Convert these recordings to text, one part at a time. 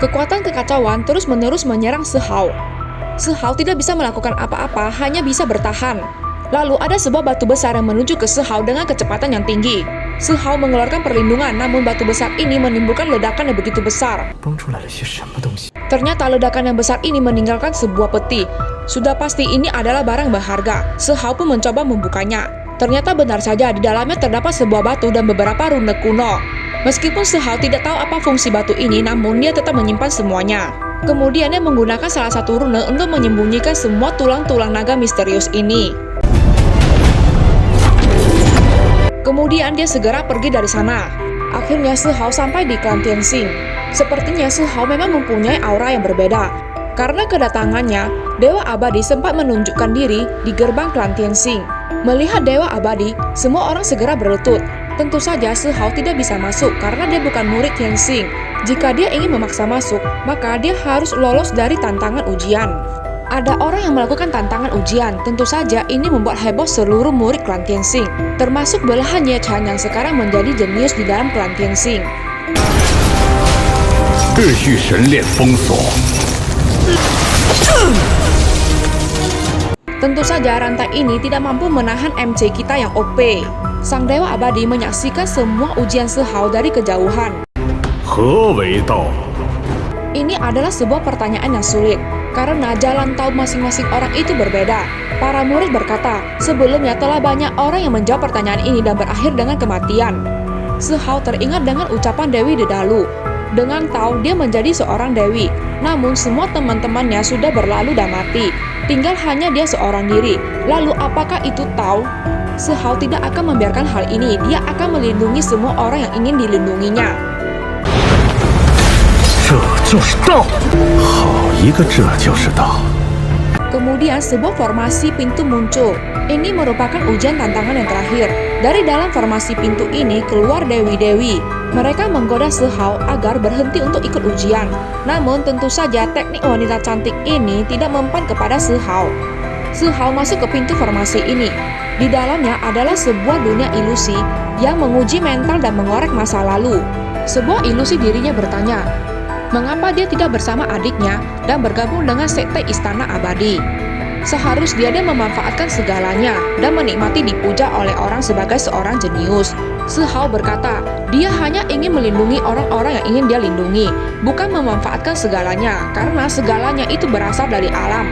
Kekuatan kekacauan terus-menerus menyerang Sehao. Sehao tidak bisa melakukan apa-apa, hanya bisa bertahan. Lalu ada sebuah batu besar yang menuju ke Sehao dengan kecepatan yang tinggi. Sehao mengeluarkan perlindungan, namun batu besar ini menimbulkan ledakan yang begitu besar. Ternyata ledakan yang besar ini meninggalkan sebuah peti. Sudah pasti ini adalah barang berharga. Sehao pun mencoba membukanya. Ternyata benar saja di dalamnya terdapat sebuah batu dan beberapa rune kuno. Meskipun Sehao tidak tahu apa fungsi batu ini, namun dia tetap menyimpan semuanya. Kemudian dia menggunakan salah satu rune untuk menyembunyikan semua tulang-tulang naga misterius ini. Kemudian dia segera pergi dari sana. Akhirnya Sehao sampai di klan Tianxing. Sepertinya Sehao memang mempunyai aura yang berbeda. Karena kedatangannya, Dewa Abadi sempat menunjukkan diri di gerbang klan Tianxing. Melihat Dewa Abadi, semua orang segera berlutut. Tentu saja Sehao tidak bisa masuk karena dia bukan murid Tianxing. Jika dia ingin memaksa masuk, maka dia harus lolos dari tantangan ujian. Ada orang yang melakukan tantangan ujian, tentu saja ini membuat heboh seluruh murid klan Tianxing, termasuk belahan Ye Chan yang sekarang menjadi jenius di dalam klan Tianxing. Tentu saja rantai ini tidak mampu menahan MC kita yang OP. Sang Dewa Abadi menyaksikan semua ujian Sehao dari kejauhan. Ini adalah sebuah pertanyaan yang sulit, karena jalan tahu masing-masing orang itu berbeda. Para murid berkata, sebelumnya telah banyak orang yang menjawab pertanyaan ini dan berakhir dengan kematian. Sehao teringat dengan ucapan Dewi Dedalu. Dengan tahu dia menjadi seorang dewi, namun semua teman-temannya sudah berlalu dan mati. Tinggal hanya dia seorang diri. Lalu apakah itu tahu? Sehao tidak akan membiarkan hal ini. Dia akan melindungi semua orang yang ingin dilindunginya. Kemudian sebuah formasi pintu muncul. Ini merupakan ujian tantangan yang terakhir. Dari dalam formasi pintu ini keluar dewi-dewi. Mereka menggoda Sehao agar berhenti untuk ikut ujian. Namun tentu saja teknik wanita cantik ini tidak mempan kepada Sehao. Sehao masuk ke pintu formasi ini. Di dalamnya adalah sebuah dunia ilusi yang menguji mental dan mengorek masa lalu. Sebuah ilusi dirinya bertanya, mengapa dia tidak bersama adiknya dan bergabung dengan sekte Istana Abadi? Seharusnya dia memanfaatkan segalanya dan menikmati dipuja oleh orang sebagai seorang jenius. Sehao berkata, dia hanya ingin melindungi orang-orang yang ingin dia lindungi, bukan memanfaatkan segalanya, karena segalanya itu berasal dari alam.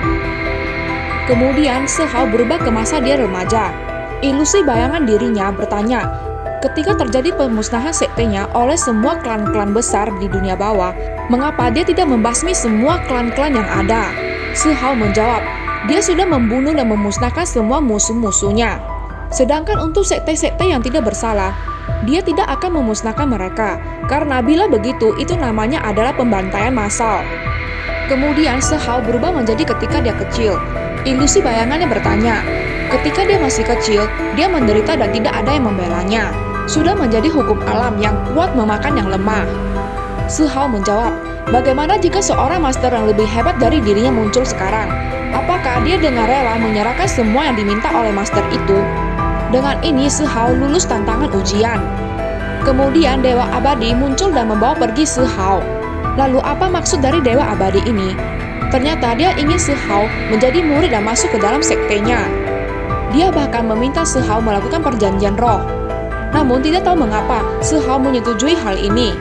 Kemudian Sehao berubah ke masa dia remaja. Ilusi bayangan dirinya bertanya, ketika terjadi pemusnahan sektenya oleh semua klan-klan besar di dunia bawah, mengapa dia tidak membasmi semua klan-klan yang ada? Sehao menjawab, dia sudah membunuh dan memusnahkan semua musuh-musuhnya. Sedangkan untuk sekte-sekte yang tidak bersalah, dia tidak akan memusnahkan mereka, karena bila begitu itu namanya adalah pembantaian massal. Kemudian Sehao berubah menjadi ketika dia kecil. Ilusi bayangannya bertanya, ketika dia masih kecil, dia menderita dan tidak ada yang membelanya. Sudah menjadi hukum alam yang kuat memakan yang lemah. Sehao menjawab, bagaimana jika seorang master yang lebih hebat dari dirinya muncul sekarang? Apakah dia dengan rela menyerahkan semua yang diminta oleh master itu? Dengan ini Sehao lulus tantangan ujian. Kemudian Dewa Abadi muncul dan membawa pergi Sehao. Lalu apa maksud dari Dewa Abadi ini? Ternyata dia ingin Sehao menjadi murid dan masuk ke dalam sektenya. Dia bahkan meminta Sehao melakukan perjanjian roh. Namun tidak tahu mengapa Sehao menyetujui hal ini.